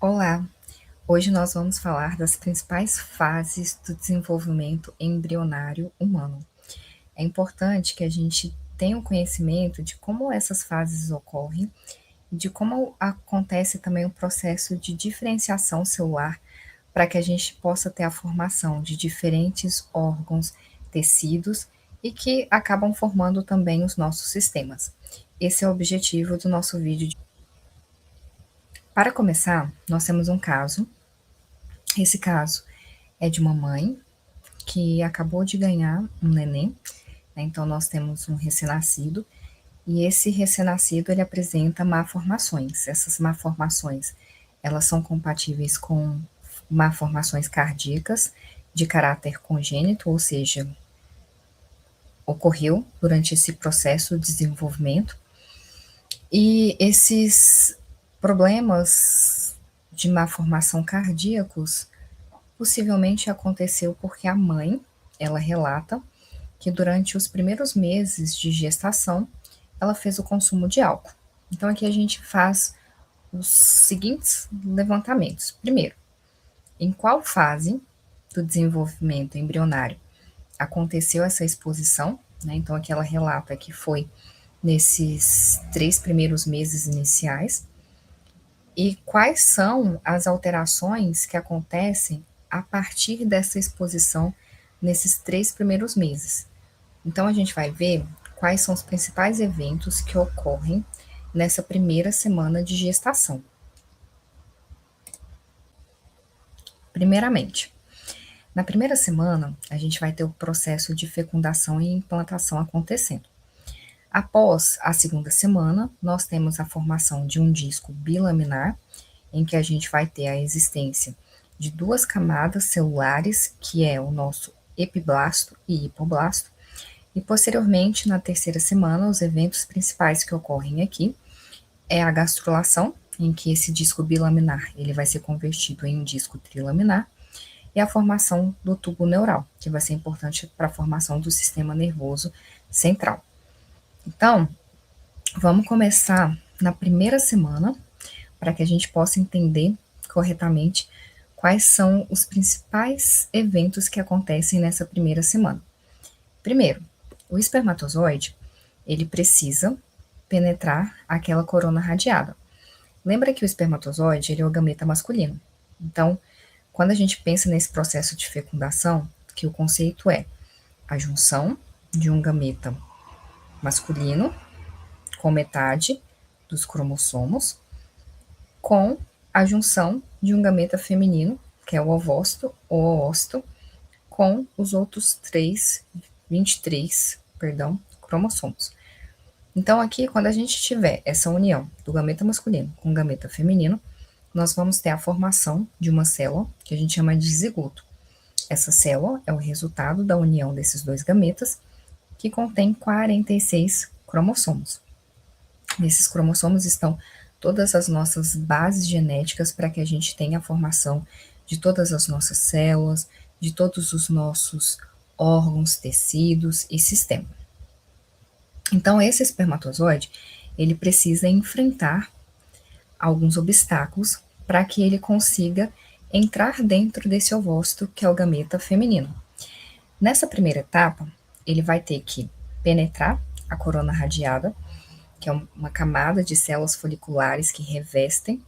Olá, hoje nós vamos falar das principais fases do desenvolvimento embrionário humano. É importante que a gente tenha o conhecimento de como essas fases ocorrem e de como acontece também o processo de diferenciação celular para que a gente possa ter a formação de diferentes órgãos, tecidos e que acabam formando também os nossos sistemas. Esse é o objetivo do nosso vídeo. Para começar, nós temos um caso. Esse caso é de uma mãe que acabou de ganhar um neném, né, então nós temos um recém-nascido, e esse recém-nascido ele apresenta malformações. Essas malformações, elas são compatíveis com malformações cardíacas de caráter congênito, ou seja, ocorreu durante esse processo de desenvolvimento, e esses problemas de malformação cardíacos possivelmente aconteceu porque a mãe, ela relata que durante os primeiros meses de gestação, ela fez o consumo de álcool. Então aqui a gente faz os seguintes levantamentos. Primeiro, em qual fase do desenvolvimento embrionário aconteceu essa exposição, né? Então aqui ela relata que foi nesses 3 primeiros meses iniciais, e quais são as alterações que acontecem a partir dessa exposição nesses 3 primeiros meses. Então a gente vai ver quais são os principais eventos que ocorrem nessa primeira semana de gestação. Primeiramente, na primeira semana, a gente vai ter o processo de fecundação e implantação acontecendo. Após a segunda semana, nós temos a formação de um disco bilaminar, em que a gente vai ter a existência de 2 camadas celulares, que é o nosso epiblasto e hipoblasto, e posteriormente, na terceira semana, os eventos principais que ocorrem aqui é a gastrulação, em que esse disco bilaminar ele vai ser convertido em um disco trilaminar, e a formação do tubo neural, que vai ser importante para a formação do sistema nervoso central. Então, vamos começar na primeira semana, para que a gente possa entender corretamente quais são os principais eventos que acontecem nessa primeira semana. Primeiro, o espermatozoide, ele precisa penetrar aquela corona radiada. Lembra que o espermatozoide, ele é o gameta masculino. Então, quando a gente pensa nesse processo de fecundação, que o conceito é a junção de um gameta masculino com metade dos cromossomos com a junção de um gameta feminino, que é o ovócito ou oócito, com os outros 23, cromossomos. Então aqui, quando a gente tiver essa união do gameta masculino com o gameta feminino, nós vamos ter a formação de uma célula que a gente chama de zigoto. Essa célula é o resultado da união desses 2 gametas, que contém 46 cromossomos. Nesses cromossomos estão todas as nossas bases genéticas para que a gente tenha a formação de todas as nossas células, de todos os nossos órgãos, tecidos e sistema. Então, esse espermatozoide, ele precisa enfrentar alguns obstáculos para que ele consiga entrar dentro desse ovócito, que é o gameta feminino. Nessa primeira etapa, ele vai ter que penetrar a corona radiada, que é uma camada de células foliculares que revestem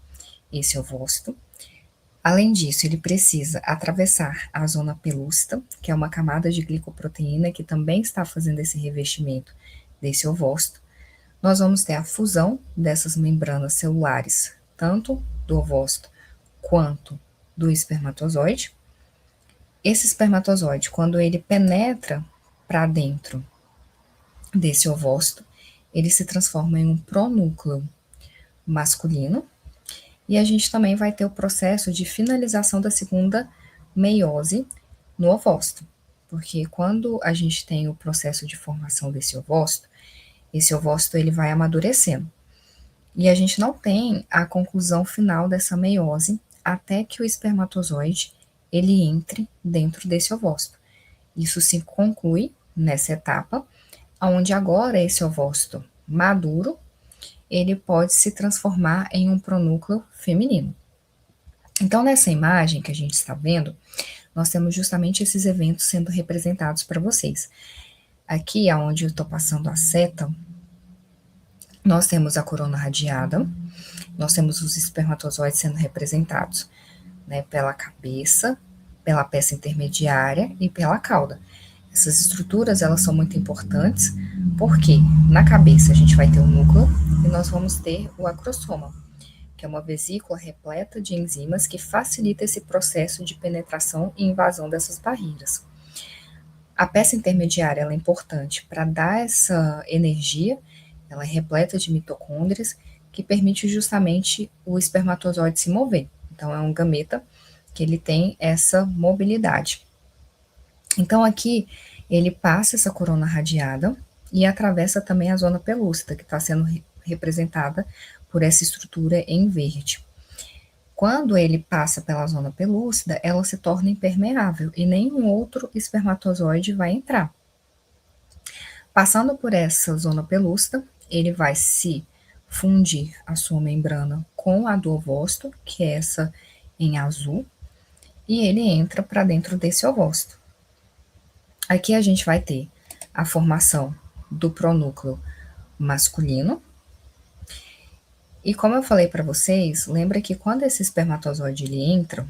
esse ovócito. Além disso, ele precisa atravessar a zona pelúcida, que é uma camada de glicoproteína que também está fazendo esse revestimento desse ovócito. Nós vamos ter a fusão dessas membranas celulares, tanto do ovócito quanto do espermatozoide. Esse espermatozoide, quando ele penetra para dentro desse ovócito, ele se transforma em um pronúcleo masculino, e a gente também vai ter o processo de finalização da segunda meiose no ovócito, porque quando a gente tem o processo de formação desse ovócito, esse ovócito ele vai amadurecendo, e a gente não tem a conclusão final dessa meiose até que o espermatozoide ele entre dentro desse ovócito. Isso se conclui nessa etapa, onde agora esse ovócito maduro, ele pode se transformar em um pronúcleo feminino. Então, nessa imagem que a gente está vendo, nós temos justamente esses eventos sendo representados para vocês. Aqui, aonde eu estou passando a seta, nós temos a corona radiada, nós temos os espermatozoides sendo representados, né, pela cabeça, pela peça intermediária e pela cauda. Essas estruturas, elas são muito importantes, porque na cabeça a gente vai ter o núcleo e nós vamos ter o acrosoma, que é uma vesícula repleta de enzimas que facilita esse processo de penetração e invasão dessas barreiras. A peça intermediária ela é importante para dar essa energia, ela é repleta de mitocôndrias, que permite justamente o espermatozoide se mover. Então, é um gameta que ele tem essa mobilidade. Então, aqui, ele passa essa corona radiada e atravessa também a zona pelúcida, que está sendo representada por essa estrutura em verde. Quando ele passa pela zona pelúcida, ela se torna impermeável e nenhum outro espermatozoide vai entrar. Passando por essa zona pelúcida, ele vai se fundir a sua membrana com a do ovócito, que é essa em azul, e ele entra para dentro desse ovócito. Aqui a gente vai ter a formação do pronúcleo masculino. E como eu falei para vocês, lembra que quando esse espermatozoide ele entra,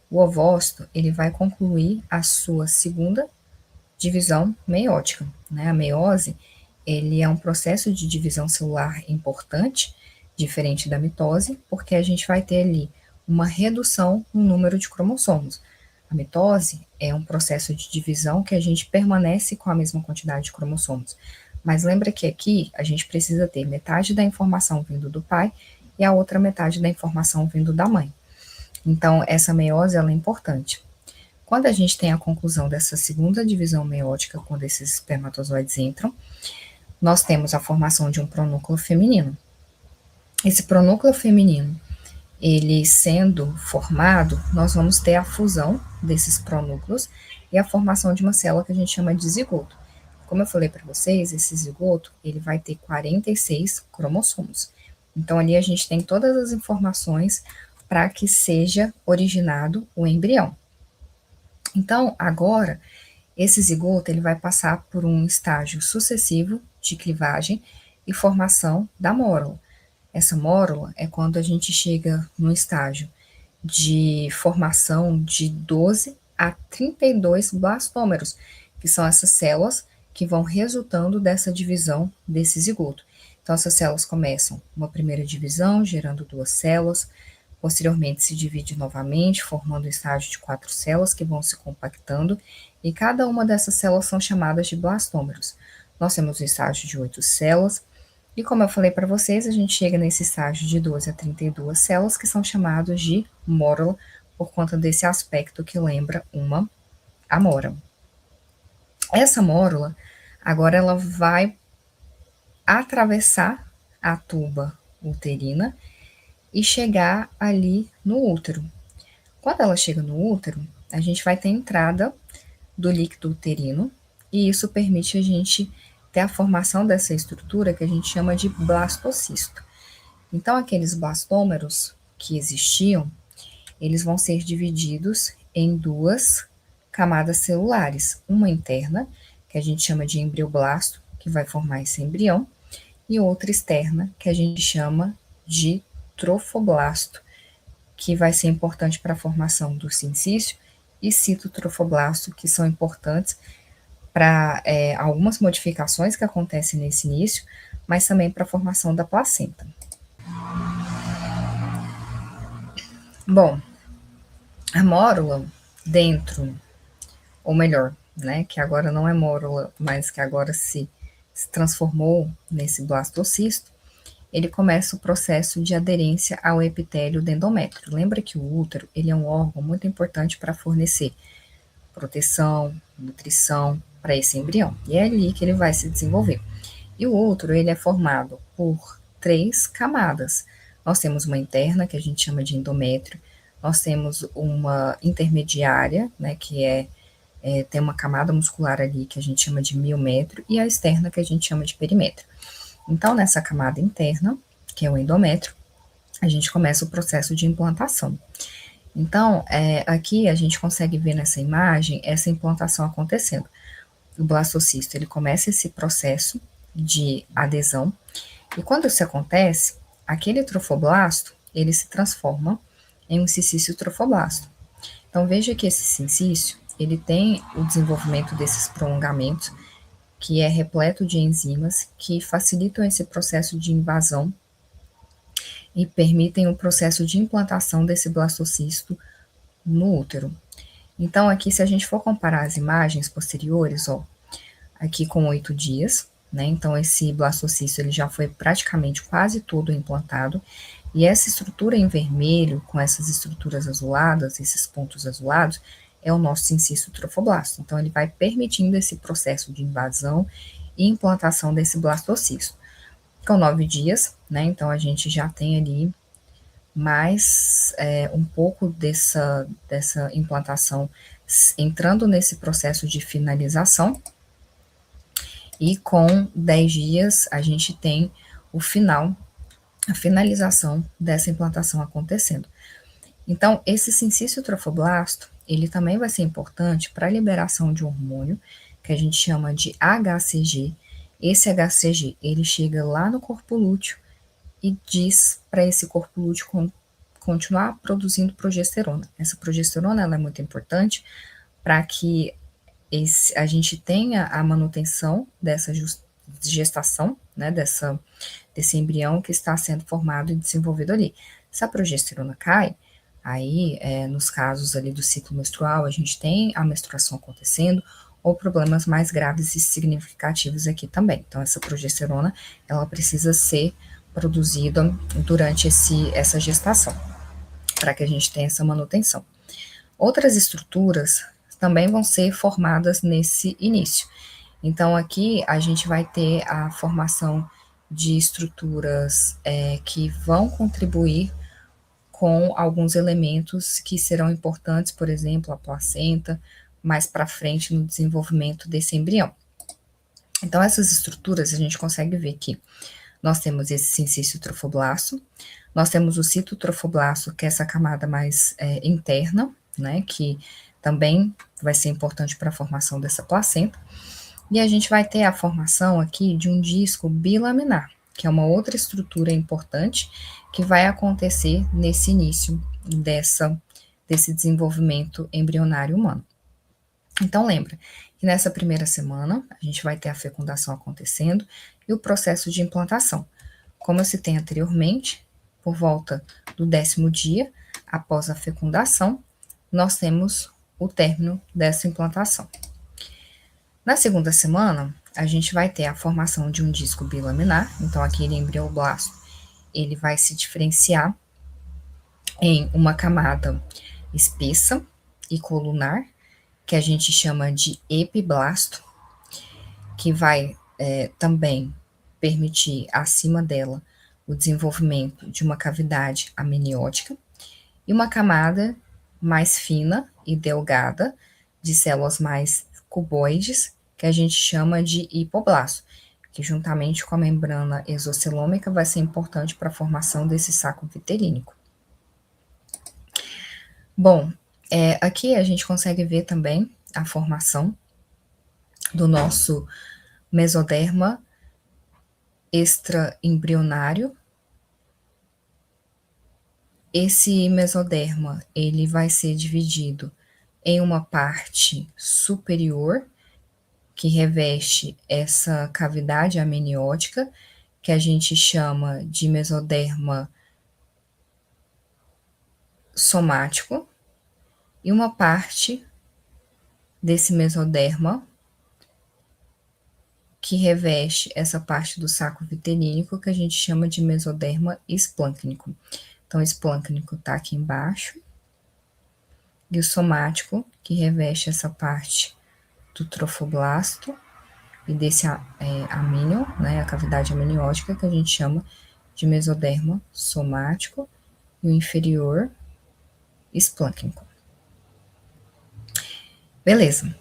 o ovócito ele vai concluir a sua segunda divisão meiótica, né? A meiose ele é um processo de divisão celular importante, diferente da mitose, porque a gente vai ter ali uma redução no número de cromossomos. A mitose é um processo de divisão que a gente permanece com a mesma quantidade de cromossomos. Mas lembra que aqui a gente precisa ter metade da informação vindo do pai e a outra metade da informação vindo da mãe. Então, essa meiose ela é importante. Quando a gente tem a conclusão dessa segunda divisão meiótica, quando esses espermatozoides entram, nós temos a formação de um pronúcleo feminino. Esse pronúcleo feminino, ele sendo formado, nós vamos ter a fusão desses pronúcleos e a formação de uma célula que a gente chama de zigoto. Como eu falei para vocês, esse zigoto, ele vai ter 46 cromossomos. Então, ali a gente tem todas as informações para que seja originado o embrião. Então, agora, esse zigoto ele vai passar por um estágio sucessivo de clivagem e formação da mórula. Essa mórula é quando a gente chega no estágio de formação de 12 a 32 blastômeros, que são essas células que vão resultando dessa divisão desse zigoto. Então, essas células começam uma primeira divisão, gerando 2 células, posteriormente se divide novamente, formando um estágio de 4 células que vão se compactando, e cada uma dessas células são chamadas de blastômeros. Nós temos um estágio de 8 células, e como eu falei para vocês, a gente chega nesse estágio de 12 a 32 células, que são chamados de mórula, por conta desse aspecto que lembra uma amora. Essa mórula, agora ela vai atravessar a tuba uterina e chegar ali no útero. Quando ela chega no útero, a gente vai ter entrada do líquido uterino, e isso permite a gente ter a formação dessa estrutura que a gente chama de blastocisto. Então, aqueles blastômeros que existiam, eles vão ser divididos em 2 camadas celulares, uma interna, que a gente chama de embrioblasto, que vai formar esse embrião, e outra externa, que a gente chama de trofoblasto, que vai ser importante para a formação do sincício, e citotrofoblasto, que são importantes para algumas modificações que acontecem nesse início, mas também para a formação da placenta. Bom, a mórula dentro, ou melhor, né, que agora não é mórula, mas que agora se transformou nesse blastocisto, ele começa o processo de aderência ao epitélio do endométrio. Lembra que o útero ele é um órgão muito importante para fornecer proteção, nutrição para esse embrião. E é ali que ele vai se desenvolver. E o útero ele é formado por 3 camadas. Nós temos uma interna, que a gente chama de endométrio, nós temos uma intermediária, né, que tem uma camada muscular ali que a gente chama de miométrio, e a externa que a gente chama de perimétrio. Então, nessa camada interna, que é o endométrio, a gente começa o processo de implantação. Então, aqui a gente consegue ver nessa imagem essa implantação acontecendo. O blastocisto, ele começa esse processo de adesão, e quando isso acontece, aquele trofoblasto, ele se transforma em um cincício trofoblasto. Então, veja que esse cincício, ele tem o desenvolvimento desses prolongamentos, que é repleto de enzimas que facilitam esse processo de invasão e permitem o processo de implantação desse blastocisto no útero. Então, aqui, se a gente for comparar as imagens posteriores, ó, aqui com 8 dias, né? Então, esse blastocisto ele já foi praticamente quase todo implantado. E essa estrutura em vermelho, com essas estruturas azuladas, esses pontos azulados, é o nosso cincício trofoblasto. Então, ele vai permitindo esse processo de invasão e implantação desse blastocisto. Com 9 dias, né? Então, a gente já tem ali mais um pouco dessa implantação entrando nesse processo de finalização. E com 10 dias, a gente tem o final, a finalização dessa implantação acontecendo. Então, esse cincício trofoblasto, ele também vai ser importante para a liberação de um hormônio, que a gente chama de HCG. Esse HCG, ele chega lá no corpo lúteo e diz para esse corpo lúteo continuar produzindo progesterona. Essa progesterona, ela é muito importante para que a gente tenha a manutenção dessa gestação, né, desse embrião que está sendo formado e desenvolvido ali. Se a progesterona cai, aí, nos casos ali do ciclo menstrual, a gente tem a menstruação acontecendo, ou problemas mais graves e significativos aqui também. Então, essa progesterona, ela precisa ser produzida durante essa gestação, para que a gente tenha essa manutenção. Outras estruturas também vão ser formadas nesse início. Então, aqui a gente vai ter a formação de estruturas que vão contribuir com alguns elementos que serão importantes, por exemplo, a placenta, mais para frente no desenvolvimento desse embrião. Então, essas estruturas a gente consegue ver que nós temos esse cincício trofoblasto, nós temos o citotrofoblasto, que é essa camada mais interna, né, que também vai ser importante para a formação dessa placenta, e a gente vai ter a formação aqui de um disco bilaminar, que é uma outra estrutura importante que vai acontecer nesse início desse desenvolvimento embrionário humano. Então, lembra que nessa primeira semana a gente vai ter a fecundação acontecendo e o processo de implantação. Como eu citei anteriormente, por volta do 10º dia após a fecundação, nós temos o término dessa implantação. Na segunda semana, a gente vai ter a formação de um disco bilaminar, então aquele embrioblasto, ele vai se diferenciar em uma camada espessa e colunar, que a gente chama de epiblasto, que vai também permitir acima dela o desenvolvimento de uma cavidade amniótica, e uma camada mais fina e delgada de células mais cuboides, que a gente chama de hipoblasto, que juntamente com a membrana exocelômica vai ser importante para a formação desse saco vitelínico. Bom, aqui a gente consegue ver também a formação do nosso mesoderma extraembrionário. Esse mesoderma, ele vai ser dividido em uma parte superior, que reveste essa cavidade amniótica, que a gente chama de mesoderma somático, e uma parte desse mesoderma que reveste essa parte do saco vitelínico, que a gente chama de mesoderma esplâncnico. Então, o esplâncnico está aqui embaixo, e o somático, que reveste essa parte do trofoblasto e desse amínio, né, a cavidade amniótica, que a gente chama de mesoderma somático, e o inferior esplâncnico. Beleza.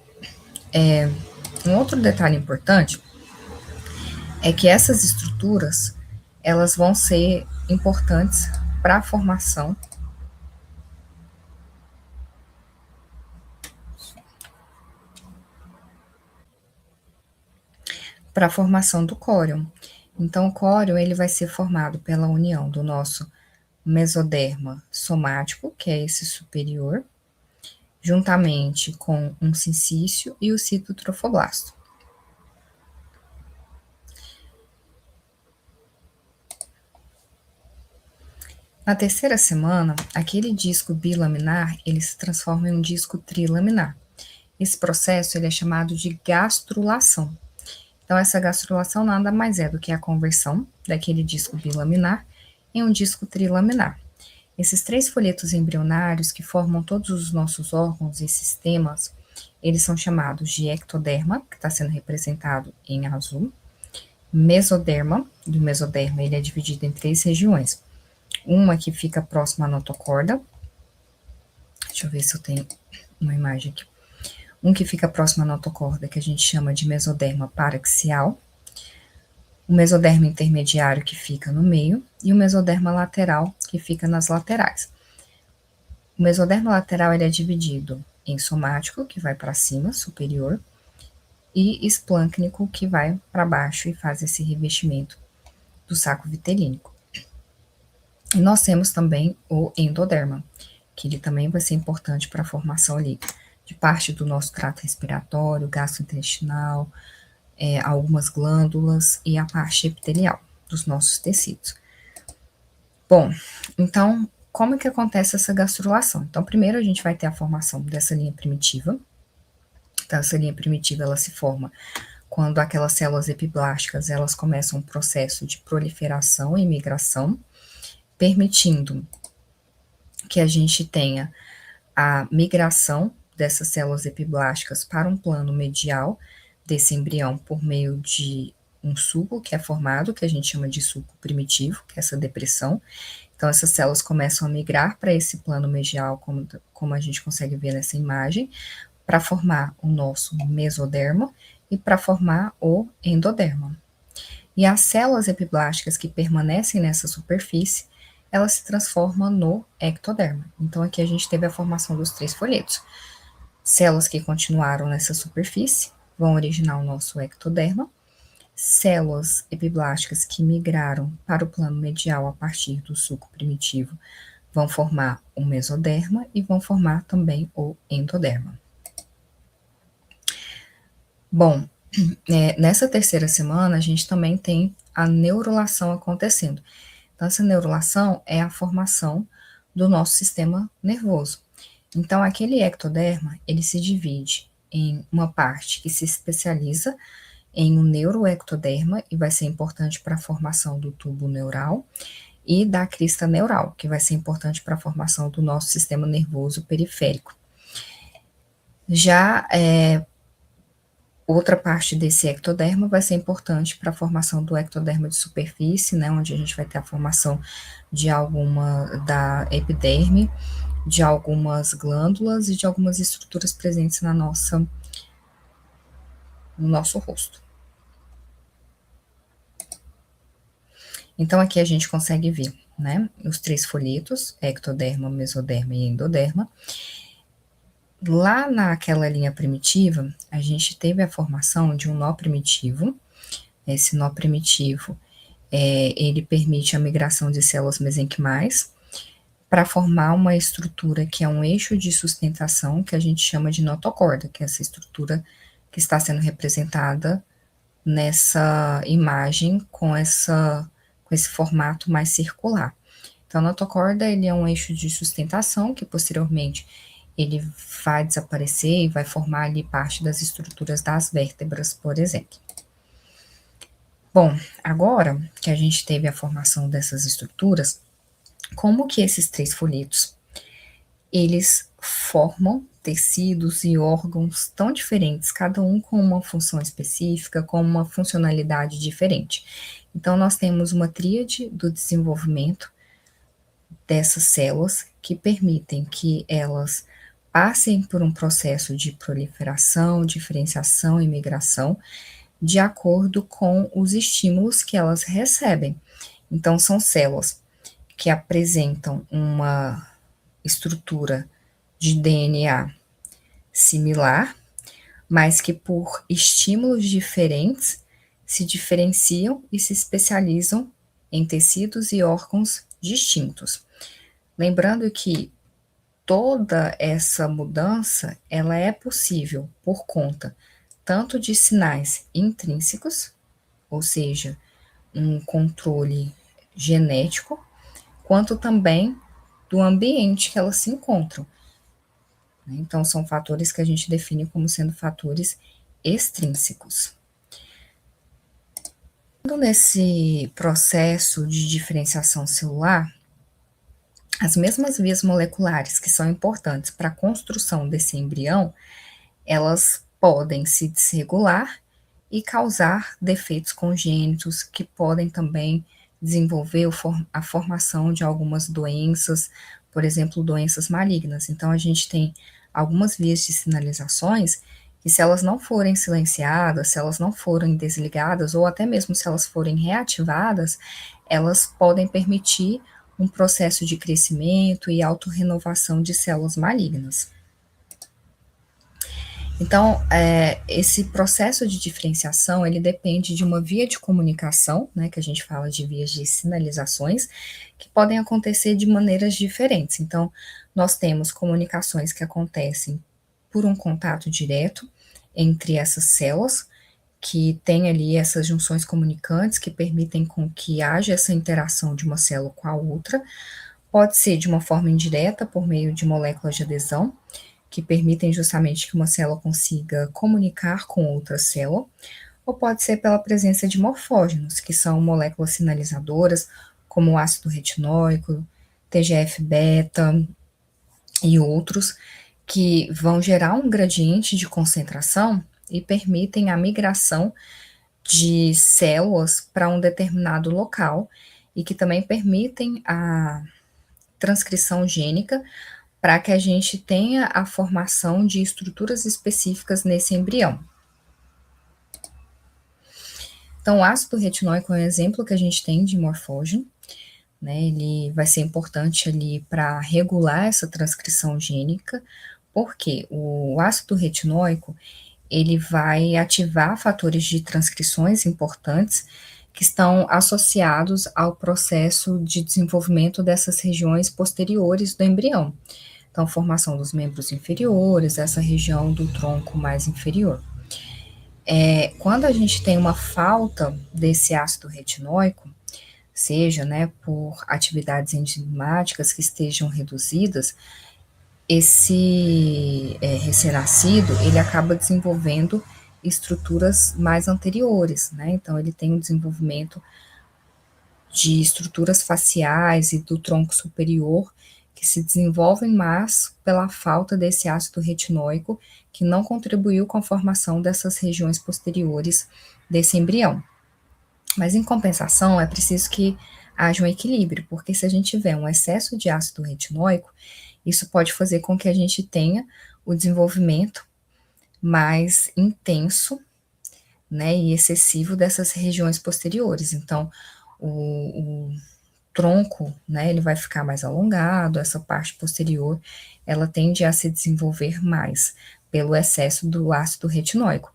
Um outro detalhe importante é que essas estruturas, elas vão ser importantes para a formação para a formação do córion. Então, o córion ele vai ser formado pela união do nosso mesoderma somático, que é esse superior, juntamente com um sincício e o citotrofoblasto. Na terceira semana, aquele disco bilaminar, ele se transforma em um disco trilaminar. Esse processo ele é chamado de gastrulação. Então, essa gastrulação nada mais é do que a conversão daquele disco bilaminar em um disco trilaminar. Esses 3 folhetos embrionários que formam todos os nossos órgãos e sistemas, eles são chamados de ectoderma, que está sendo representado em azul, mesoderma, e o mesoderma ele é dividido em 3 regiões. Uma que fica próxima à notocorda, deixa eu ver se eu tenho uma imagem aqui. Um que fica próximo à notocorda, que a gente chama de mesoderma paraxial, o mesoderma intermediário, que fica no meio, e o mesoderma lateral, que fica nas laterais. O mesoderma lateral ele é dividido em somático, que vai para cima, superior, e esplâncnico, que vai para baixo e faz esse revestimento do saco vitelínico. E nós temos também o endoderma, que ele também vai ser importante para a formação ali de parte do nosso trato respiratório, gastrointestinal, algumas glândulas e a parte epitelial dos nossos tecidos. Bom, então, como que acontece essa gastrulação? Então, primeiro a gente vai ter a formação dessa linha primitiva. Então, essa linha primitiva, ela se forma quando aquelas células epiblásticas, elas começam um processo de proliferação e migração, permitindo que a gente tenha a migração dessas células epiblásticas para um plano medial desse embrião por meio de um suco que é formado, que a gente chama de suco primitivo, que é essa depressão. Então, essas células começam a migrar para esse plano medial, como a gente consegue ver nessa imagem, para formar o nosso mesoderma e para formar o endoderma. E as células epiblásticas que permanecem nessa superfície, elas se transformam no ectoderma. Então, aqui a gente teve a formação dos 3 folhetos. Células que continuaram nessa superfície vão originar o nosso ectoderma. Células epiblásticas que migraram para o plano medial a partir do suco primitivo vão formar o mesoderma e vão formar também o endoderma. Bom, nessa terceira semana, a gente também tem a neurulação acontecendo. Então, essa neurulação é a formação do nosso sistema nervoso. Então, aquele ectoderma, ele se divide em uma parte que se especializa em um neuroectoderma e vai ser importante para a formação do tubo neural, e da crista neural, que vai ser importante para a formação do nosso sistema nervoso periférico. Já outra parte desse ectoderma vai ser importante para a formação do ectoderma de superfície, né, onde a gente vai ter a formação de da epiderme, de algumas glândulas e de algumas estruturas presentes no nosso rosto. Então, aqui a gente consegue ver, né, os 3 folhetos, ectoderma, mesoderma e endoderma. Lá naquela linha primitiva, a gente teve a formação de um nó primitivo. Esse nó primitivo, ele permite a migração de células mesenquimais para formar uma estrutura que é um eixo de sustentação que a gente chama de notocorda, que é essa estrutura que está sendo representada nessa imagem com esse formato mais circular. Então, a notocorda, ele é um eixo de sustentação que posteriormente ele vai desaparecer e vai formar ali parte das estruturas das vértebras, por exemplo. Bom, agora que a gente teve a formação dessas estruturas, como que esses 3 folhetos, eles formam tecidos e órgãos tão diferentes, cada um com uma função específica, com uma funcionalidade diferente. Então, nós temos uma tríade do desenvolvimento dessas células que permitem que elas passem por um processo de proliferação, diferenciação e migração, de acordo com os estímulos que elas recebem. Então, são células que apresentam uma estrutura de DNA similar, mas que por estímulos diferentes, se diferenciam e se especializam em tecidos e órgãos distintos. Lembrando que toda essa mudança, ela é possível por conta tanto de sinais intrínsecos, ou seja, um controle genético, quanto também do ambiente que elas se encontram, né. Então são fatores que a gente define como sendo fatores extrínsecos. Nesse processo de diferenciação celular, as mesmas vias moleculares que são importantes para a construção desse embrião, elas podem se desregular e causar defeitos congênitos que podem também desenvolver a formação de algumas doenças, por exemplo, doenças malignas. Então, a gente tem algumas vias de sinalizações que, se elas não forem silenciadas, se elas não forem desligadas, ou até mesmo se elas forem reativadas, elas podem permitir um processo de crescimento e autorrenovação de células malignas. Então, esse processo de diferenciação, ele depende de uma via de comunicação, né, que a gente fala de vias de sinalizações, que podem acontecer de maneiras diferentes. Então, nós temos comunicações que acontecem por um contato direto entre essas células, que tem ali essas junções comunicantes que permitem com que haja essa interação de uma célula com a outra. Pode ser de uma forma indireta, por meio de moléculas de adesão, que permitem justamente que uma célula consiga comunicar com outra célula, ou pode ser pela presença de morfógenos, que são moléculas sinalizadoras, como o ácido retinóico, TGF-beta e outros, que vão gerar um gradiente de concentração e permitem a migração de células para um determinado local e que também permitem a transcrição gênica para que a gente tenha a formação de estruturas específicas nesse embrião. Então, o ácido retinóico é um exemplo que a gente tem de morfógeno, né? Ele vai ser importante ali para regular essa transcrição gênica, porque o ácido retinóico, ele vai ativar fatores de transcrições importantes que estão associados ao processo de desenvolvimento dessas regiões posteriores do embrião. Então, formação dos membros inferiores, essa região do tronco mais inferior. Quando a gente tem uma falta desse ácido retinóico, seja, né, por atividades enzimáticas que estejam reduzidas, esse recém-nascido, ele acaba desenvolvendo estruturas mais anteriores, né, então ele tem um desenvolvimento de estruturas faciais e do tronco superior que se desenvolvem mais pela falta desse ácido retinóico que não contribuiu com a formação dessas regiões posteriores desse embrião. Mas em compensação, é preciso que haja um equilíbrio, porque se a gente tiver um excesso de ácido retinóico, isso pode fazer com que a gente tenha o desenvolvimento mais intenso, né, e excessivo dessas regiões posteriores. Então, o tronco, né, ele vai ficar mais alongado, essa parte posterior, ela tende a se desenvolver mais pelo excesso do ácido retinóico.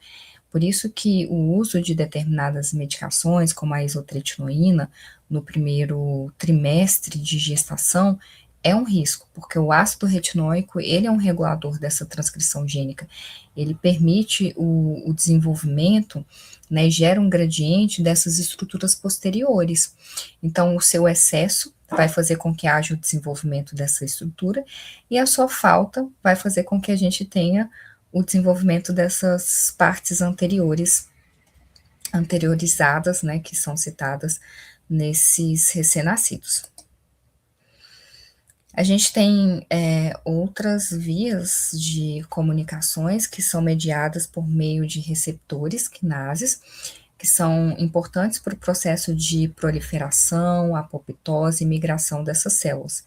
Por isso que o uso de determinadas medicações, como a isotretinoína, no primeiro trimestre de gestação, é um risco, porque o ácido retinóico, ele é um regulador dessa transcrição gênica, ele permite o desenvolvimento, né, gera um gradiente dessas estruturas posteriores. Então, o seu excesso vai fazer com que haja o desenvolvimento dessa estrutura, e a sua falta vai fazer com que a gente tenha o desenvolvimento dessas partes anteriorizadas, né, que são citadas nesses recém-nascidos. A gente tem outras vias de comunicações que são mediadas por meio de receptores quinases, que são importantes para o processo de proliferação, apoptose e migração dessas células.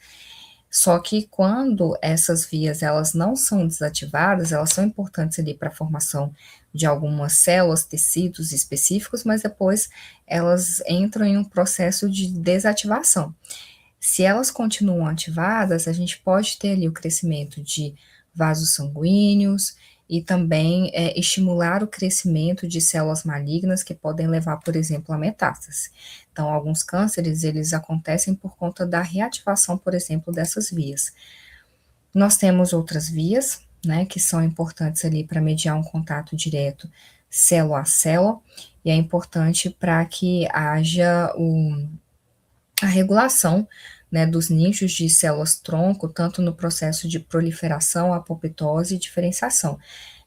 Só que quando essas vias elas não são desativadas, elas são importantes ali para a formação de algumas células, tecidos específicos, mas depois elas entram em um processo de desativação. Se elas continuam ativadas, a gente pode ter ali o crescimento de vasos sanguíneos e também estimular o crescimento de células malignas que podem levar, por exemplo, a metástase. Então, alguns cânceres, eles acontecem por conta da reativação, por exemplo, dessas vias. Nós temos outras vias, né, que são importantes ali para mediar um contato direto célula a célula, e é importante para que haja a regulação, né, dos nichos de células-tronco, tanto no processo de proliferação, apoptose e diferenciação.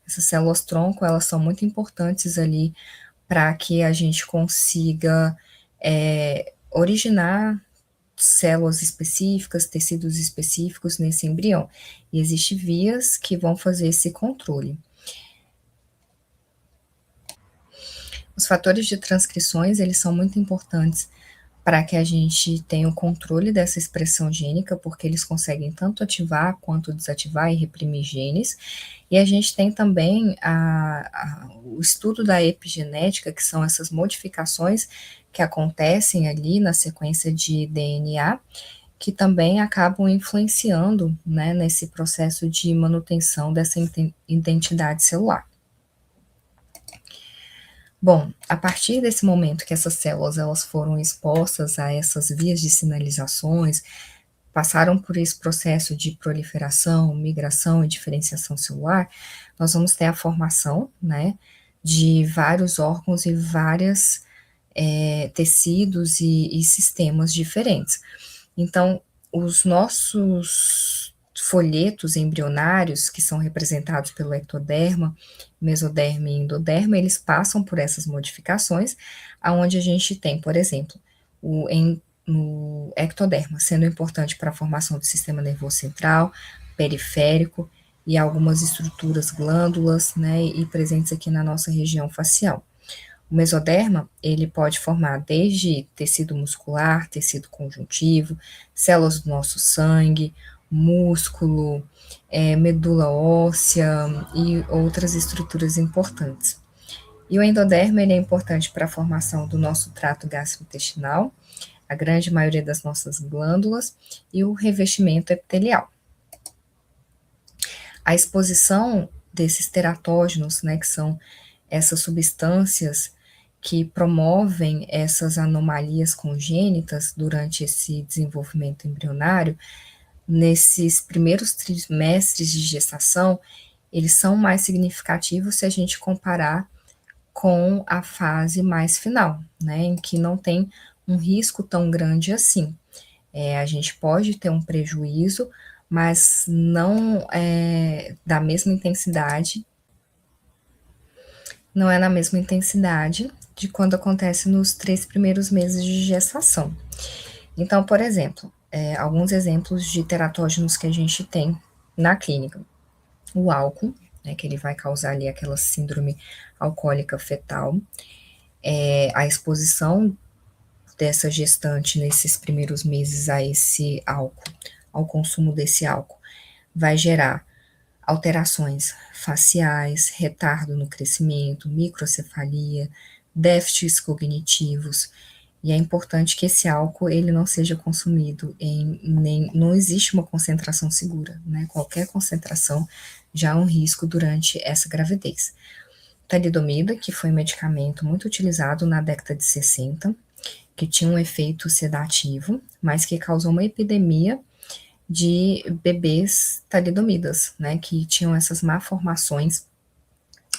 Essas células-tronco, elas são muito importantes ali para que a gente consiga originar células específicas, tecidos específicos nesse embrião. E existem vias que vão fazer esse controle. Os fatores de transcrições, eles são muito importantes para que a gente tenha o controle dessa expressão gênica, porque eles conseguem tanto ativar quanto desativar e reprimir genes. E a gente tem também o estudo da epigenética, que são essas modificações que acontecem ali na sequência de DNA, que também acabam influenciando, né, nesse processo de manutenção dessa identidade celular. Bom, a partir desse momento que essas células elas foram expostas a essas vias de sinalizações, passaram por esse processo de proliferação, migração e diferenciação celular, nós vamos ter a formação, né, de vários órgãos e vários tecidos e sistemas diferentes. Então, os nossos folhetos embrionários, que são representados pelo ectoderma, mesoderma e endoderma, eles passam por essas modificações, aonde a gente tem, por exemplo, no ectoderma, sendo importante para a formação do sistema nervoso central, periférico e algumas estruturas glândulas, né, e presentes aqui na nossa região facial. O mesoderma, ele pode formar desde tecido muscular, tecido conjuntivo, células do nosso sangue, músculo, medula óssea e outras estruturas importantes. E o endoderma, ele é importante para a formação do nosso trato gastrointestinal, a grande maioria das nossas glândulas e o revestimento epitelial. A exposição desses teratógenos, né, que são essas substâncias que promovem essas anomalias congênitas durante esse desenvolvimento embrionário, nesses primeiros trimestres de gestação, eles são mais significativos se a gente comparar com a fase mais final, né, em que não tem um risco tão grande assim. A gente pode ter um prejuízo, mas não da mesma intensidade, não é na mesma intensidade de quando acontece nos 3 primeiros meses de gestação. Então, por exemplo, alguns exemplos de teratógenos que a gente tem na clínica. O álcool, né, que ele vai causar ali aquela síndrome alcoólica fetal, a exposição dessa gestante nesses primeiros meses a esse álcool, ao consumo desse álcool, vai gerar alterações faciais, retardo no crescimento, microcefalia, déficits cognitivos, e é importante que esse álcool ele não seja consumido não existe uma concentração segura, né? Qualquer concentração já é um risco durante essa gravidez. Talidomida, que foi um medicamento muito utilizado na década de 60, que tinha um efeito sedativo, mas que causou uma epidemia de bebês talidomidas, né, que tinham essas malformações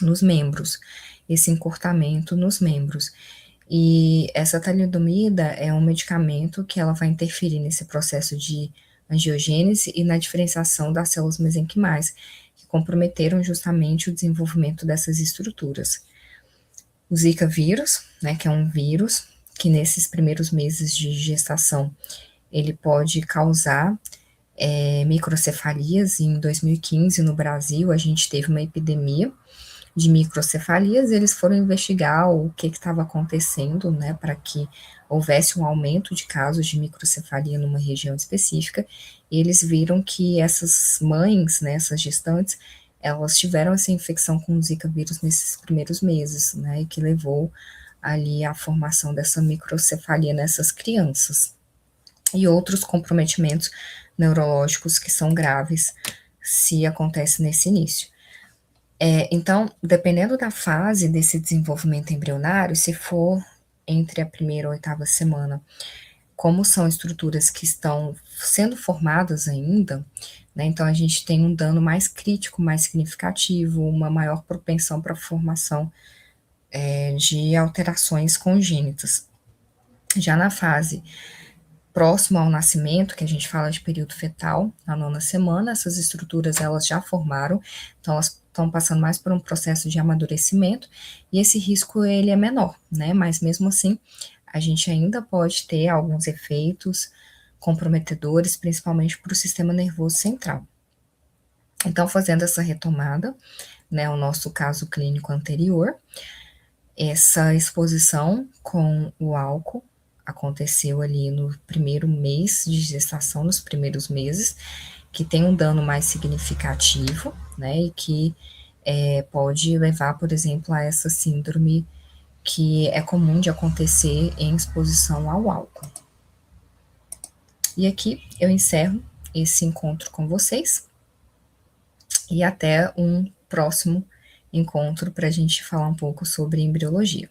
nos membros, esse encurtamento nos membros. E essa talidomida é um medicamento que ela vai interferir nesse processo de angiogênese e na diferenciação das células mesenquimais, que comprometeram justamente o desenvolvimento dessas estruturas. O Zika vírus, né, que é um vírus que nesses primeiros meses de gestação ele pode causar microcefalias. Em 2015, no Brasil, a gente teve uma epidemia de microcefalias, e eles foram investigar o que estava acontecendo, né, para que houvesse um aumento de casos de microcefalia numa região específica, e eles viram que essas mães, né, essas gestantes, elas tiveram essa infecção com o Zika vírus nesses primeiros meses, né, e que levou ali à formação dessa microcefalia nessas crianças. E outros comprometimentos neurológicos que são graves se acontece nesse início. Então, dependendo da fase desse desenvolvimento embrionário, se for entre a primeira e a oitava semana, como são estruturas que estão sendo formadas ainda, né, então a gente tem um dano mais crítico, mais significativo, uma maior propensão para a formação, de alterações congênitas. Já na fase próximo ao nascimento, que a gente fala de período fetal, na nona semana, essas estruturas elas já formaram, então elas estão passando mais por um processo de amadurecimento, e esse risco ele é menor, né, mas mesmo assim, a gente ainda pode ter alguns efeitos comprometedores, principalmente para o sistema nervoso central. Então, fazendo essa retomada, né, o nosso caso clínico anterior, essa exposição com o álcool aconteceu ali no primeiro mês de gestação, nos primeiros meses, que tem um dano mais significativo, né, e que pode levar, por exemplo, a essa síndrome que é comum de acontecer em exposição ao álcool. E aqui eu encerro esse encontro com vocês e até um próximo encontro para a gente falar um pouco sobre embriologia.